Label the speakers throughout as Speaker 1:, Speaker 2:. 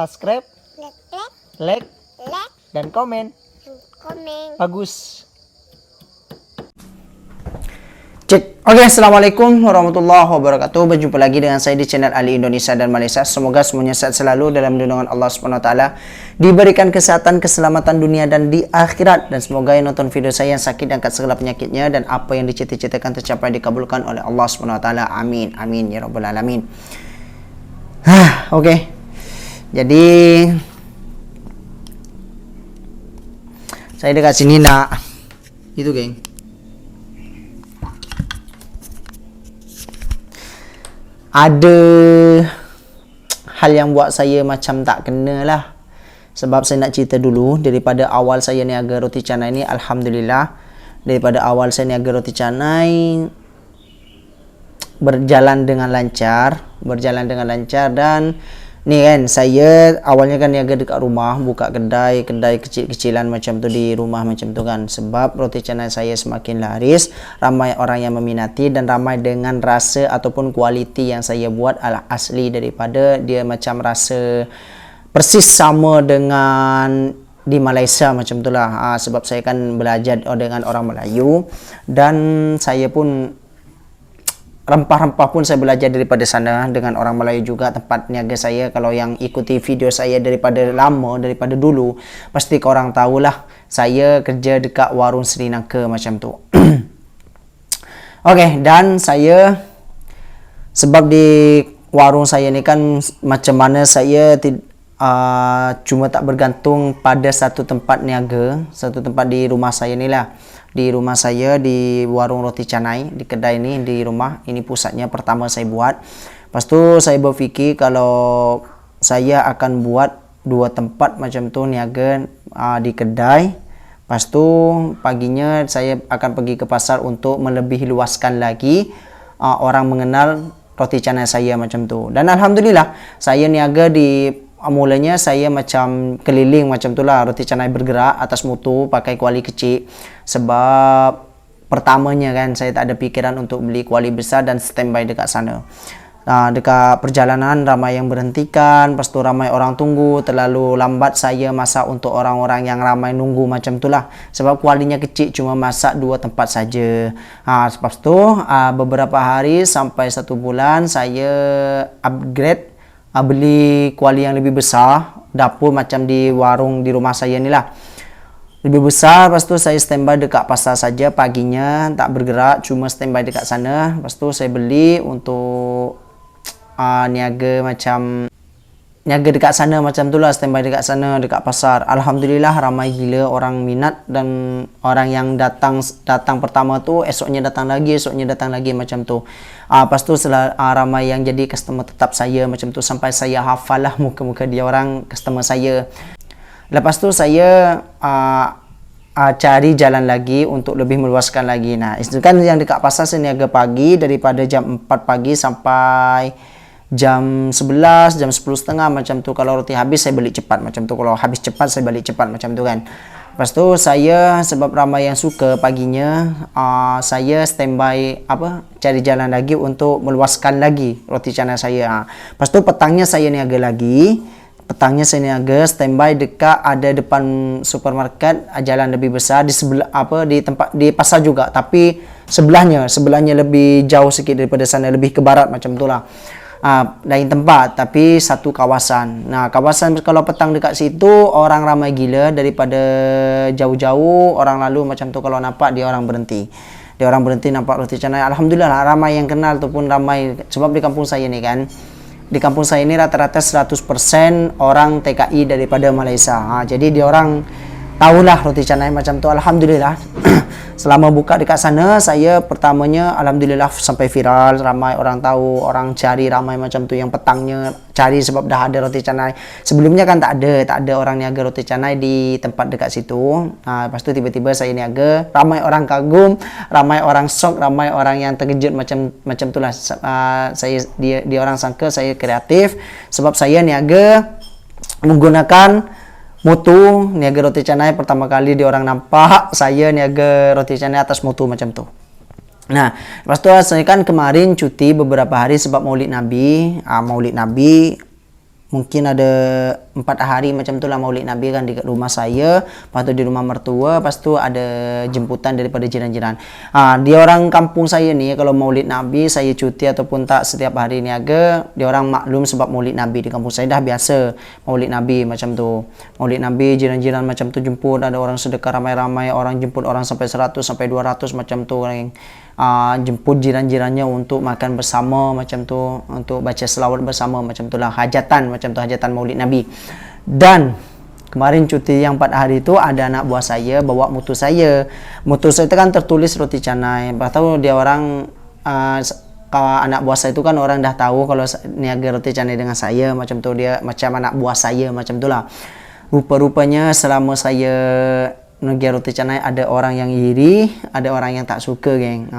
Speaker 1: subscribe, like, dan komen. Bagus. Cek. Oke, assalamualaikum warahmatullahi wabarakatuh. Berjumpa lagi dengan saya di channel Ali Indonesia dan Malaysia. Semoga semuanya sehat selalu dalam lindungan Allah Subhanahu Wa Taala, diberikan kesehatan, keselamatan dunia dan di akhirat. Dan semoga yang nonton video saya yang sakit diangkat segala penyakitnya, dan apa yang dicita-citakan tercapai dikabulkan oleh Allah Subhanahu Wa Taala. Amin, amin ya rabbal alamin. Oke. Jadi saya dekat sini nak itu, geng. Ada hal yang buat saya macam tak kena lah. Sebab saya nak cerita dulu daripada awal saya niaga roti canai ni. Alhamdulillah, daripada awal saya niaga roti canai berjalan dengan lancar, dan ni kan, saya awalnya kan niaga dekat rumah, buka kedai kecil-kecilan macam tu di rumah macam tu kan. Sebab roti canai saya semakin laris, ramai orang yang meminati, dan ramai dengan rasa ataupun kualiti yang saya buat adalah asli daripada dia, macam rasa persis sama dengan di Malaysia macam tu lah. Sebab saya kan belajar dengan orang Melayu, dan saya pun rempah-rempah pun saya belajar daripada sana dengan orang Melayu juga, tempat niaga saya. Kalau yang ikuti video saya daripada lama, daripada dulu, pasti korang tahulah saya kerja dekat warung Sri Lanka macam tu. Okey, dan saya, sebab di warung saya ni kan macam mana saya cuma tak bergantung pada satu tempat niaga, satu tempat di rumah saya ni lah. Di rumah saya, di warung roti canai, di kedai ni, di rumah ini pusatnya pertama saya buat. Lepas tu saya berfikir kalau saya akan buat dua tempat macam tu niaga, di kedai. Lepas tu paginya saya akan pergi ke pasar untuk melebih luaskan lagi orang mengenal roti canai saya macam tu. Dan alhamdulillah saya niaga di mulanya saya macam keliling macam tu lah, roti canai bergerak atas motor pakai kuali kecil. Sebab pertamanya kan saya tak ada fikiran untuk beli kuali besar dan standby dekat sana. Dekat perjalanan ramai yang berhentikan, lepas tu ramai orang tunggu, terlalu lambat saya masak untuk orang-orang yang ramai nunggu macam tu lah. Sebab kualinya kecil, cuma masak dua tempat saja. Lepas tu beberapa hari sampai 1 bulan saya upgrade, beli kuali yang lebih besar, dapur macam di warung di rumah saya ni lah, lebih besar. Lepas tu saya standby dekat pasar saja, paginya tak bergerak, cuma standby dekat sana. Lepas tu saya beli untuk niaga dekat sana macam tu lah, standby dekat sana, dekat pasar. Alhamdulillah ramai gila orang minat, dan orang yang datang pertama tu esoknya datang lagi macam tu. Lepas tu ramai yang jadi customer tetap saya macam tu, sampai saya hafal lah muka-muka dia orang customer saya. Lepas tu saya cari jalan lagi untuk lebih meluaskan lagi. Nah, itu kan yang dekat pasar saya niaga pagi, daripada jam 4 pagi sampai jam 11, jam 10.30 macam tu. Kalau roti habis saya balik cepat macam tu, kalau habis cepat saya balik cepat macam tu kan. Lepas tu saya, sebab ramai yang suka paginya, saya standby cari jalan lagi untuk meluaskan lagi roti canai saya. Lepas tu petangnya saya niaga lagi. Petangnya saya niaga standby dekat ada depan supermarket, jalan lebih besar di sebelah di pasar juga, tapi sebelahnya lebih jauh sikit daripada sana, lebih ke barat macam tu lah. Lain tempat tapi satu kawasan. Kawasan kalau petang dekat situ orang ramai gila, daripada jauh-jauh orang lalu macam tu, kalau nampak dia orang berhenti nampak roti canai. Alhamdulillah ramai yang kenal tu pun ramai. Sebab di kampung saya ni kan, di kampung saya ni rata-rata 100% orang TKI daripada Malaysia. Jadi dia orang tahulah roti canai macam tu. Alhamdulillah selama buka dekat sana, saya pertamanya alhamdulillah sampai viral, ramai orang tahu, orang cari ramai macam tu, yang petangnya cari sebab dah ada roti canai. Sebelumnya kan tak ada orang niaga roti canai di tempat dekat situ. Lepas tu tiba-tiba saya niaga, ramai orang kagum, ramai orang shock, ramai orang yang terkejut macam tu lah. Dia orang sangka saya kreatif, sebab saya niaga menggunakan motor. Niaga roti canai pertama kali dia orang nampak saya niaga roti canai atas motor macam tu. Nah, lepas tu saya kan kemarin cuti beberapa hari sebab Maulid Nabi. mungkin ada 4 hari macam tu lah maulid Nabi kan di rumah saya, lepas tu di rumah mertua, lepas tu ada jemputan daripada jiran-jiran. Dia orang kampung saya ni kalau maulid Nabi saya cuti ataupun tak setiap hari niaga, dia orang maklum sebab maulid Nabi di kampung saya dah biasa maulid Nabi macam tu. Maulid Nabi jiran-jiran macam tu jemput, ada orang sedekah ramai-ramai, orang jemput orang sampai 100 sampai 200 macam tu orang jemput jiran-jirannya untuk makan bersama macam tu, untuk baca selawat bersama macam tu lah, hajatan macam tu, hajatan maulid Nabi. Dan kemarin cuti yang 4 hari tu ada anak buah saya bawa mutu saya itu kan tertulis roti canai. Lepas tu dia orang anak buah saya itu kan orang dah tahu kalau niaga roti canai dengan saya macam tu, dia macam anak buah saya macam tu lah. Rupa-rupanya selama saya niaga roti canai ada orang yang iri, ada orang yang tak suka, geng.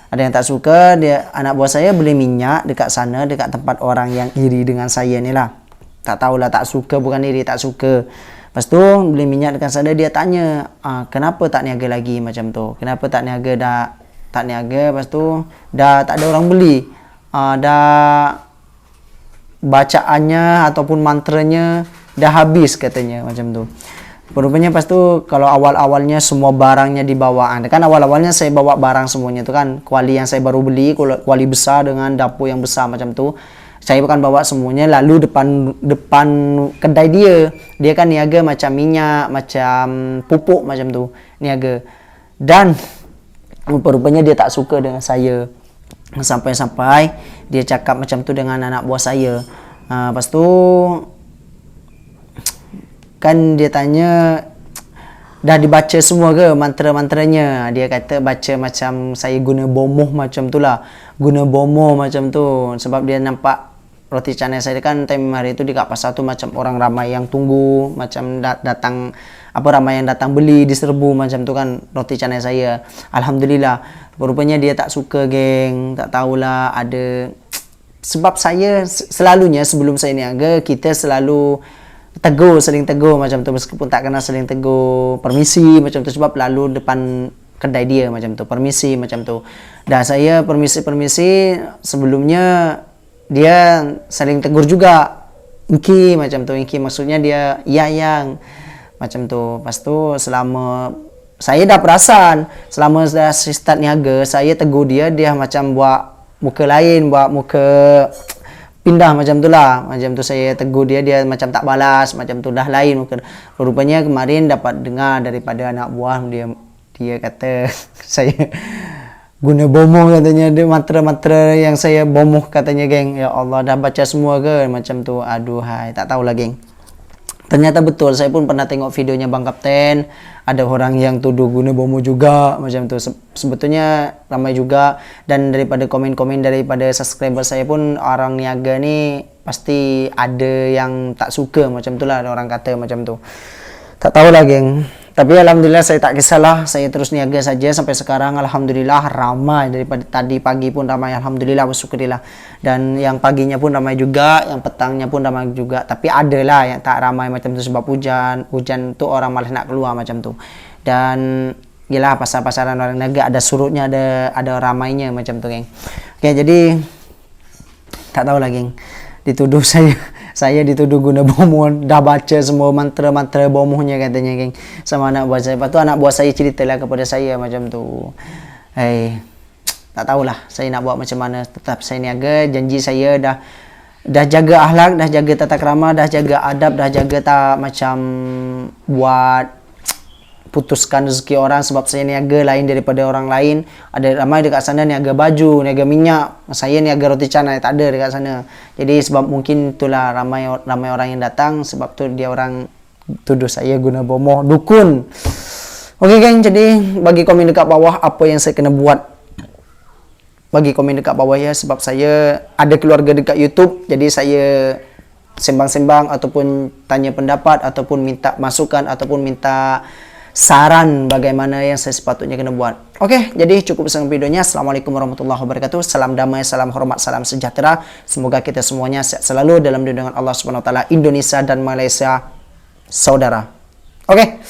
Speaker 1: Ada yang tak suka, dia anak buah saya beli minyak dekat sana, dekat tempat orang yang iri dengan saya ni lah. Tak tahulah, tak suka, bukan iri, tak suka. Lepas tu beli minyak dekat sana, dia tanya, kenapa tak niaga lagi macam tu? Kenapa tak niaga, tak niaga, lepas tu dah tak ada orang beli. Dah bacaannya ataupun mantranya dah habis katanya macam tu. Rupanya pas tu kalau awal-awalnya semua barangnya dibawa, kan awal-awalnya saya bawa barang semuanya tu kan, kuali yang saya baru beli, kuali besar dengan dapur yang besar macam tu, saya bukan bawa semuanya. Lalu depan kedai dia kan niaga macam minyak, macam pupuk macam tu niaga. Dan rupanya dia tak suka dengan saya, sampai-sampai dia cakap macam tu dengan anak buah saya. Lepas tu kan dia tanya, dah dibaca semua ke mantra-mantranya? Dia kata baca macam saya guna bomoh macam tu lah, guna bomoh macam tu. Sebab dia nampak roti canai saya kan time hari tu di kat pasar tu macam orang ramai yang tunggu, macam datang ramai yang datang beli, diserbu macam tu kan roti canai saya. Alhamdulillah. Rupanya dia tak suka, geng. Tak tahulah, ada sebab saya selalunya sebelum saya niaga kita selalu saling tegur macam tu, meskipun tak kenal saling tegur, permisi macam tu, sebab lalu depan kedai dia macam tu, permisi macam tu. Dah saya permisi sebelumnya dia saling tegur juga, Inki macam tu, Inki maksudnya dia ya yang macam tu. Lepas tu selama saya dah perasan, selama dah start niaga saya tegur dia macam buat muka lain, buat muka pindah macam tu lah. Macam tu saya tegur dia macam tak balas, macam tu dah lain muka. Rupanya kemarin dapat dengar daripada anak buah dia kata saya guna bomoh katanya, dia mantra-mantra yang saya bomoh katanya, geng. Ya Allah, dah baca semua ke macam tu? Aduhai, tak tahulah, geng. Ternyata betul, saya pun pernah tengok videonya Bang Kapten, ada orang yang tuduh guna bomoh juga macam tu. Sebetulnya ramai juga, dan daripada komen-komen daripada subscriber saya pun orang niaga ni pasti ada yang tak suka macam tu lah, ada orang kata macam tu. Tak tahulah, geng. Tapi alhamdulillah saya tak kisahlah, saya terus niaga saja sampai sekarang. Alhamdulillah ramai, daripada tadi pagi pun ramai, alhamdulillah, bersyukurillah. Dan yang paginya pun ramai juga, yang petangnya pun ramai juga. Tapi adalah yang tak ramai macam tu sebab hujan tu orang malas nak keluar macam tu. Dan gila pasar-pasaran orang niaga ada surutnya, ada ramainya macam tu, geng. Okey, jadi tak tahulah, geng. Dituduh saya dituduh guna bomoh, dah baca semua mantra-mantra bomohnya katanya, geng, sama anak buah saya. Lepas tu anak buah saya ceritalah kepada saya macam tu. Tak tahulah saya nak buat macam mana, tetap saya niaga. Janji saya dah jaga akhlak, dah jaga tata krama, dah jaga adab, dah jaga tak macam buat putuskan rezeki orang sebab saya niaga lain daripada orang lain. Ada ramai dekat sana niaga baju, niaga minyak, saya niaga roti canai, tak ada dekat sana. Jadi sebab mungkin itulah ramai orang yang datang, sebab tu dia orang tuduh saya guna bomoh, dukun. Okey, geng, jadi bagi komen dekat bawah apa yang saya kena buat. Bagi komen dekat bawah ya, sebab saya ada keluarga dekat YouTube, jadi saya sembang-sembang ataupun tanya pendapat ataupun minta masukan ataupun minta saran bagaimana yang saya sepatutnya kena buat. Okey, jadi cukup sampai videonya. Assalamualaikum warahmatullahi wabarakatuh. Salam damai, salam hormat, salam sejahtera. Semoga kita semuanya sehat selalu dalam lindungan Allah Subhanahu wa taala. Indonesia dan Malaysia saudara. Okey.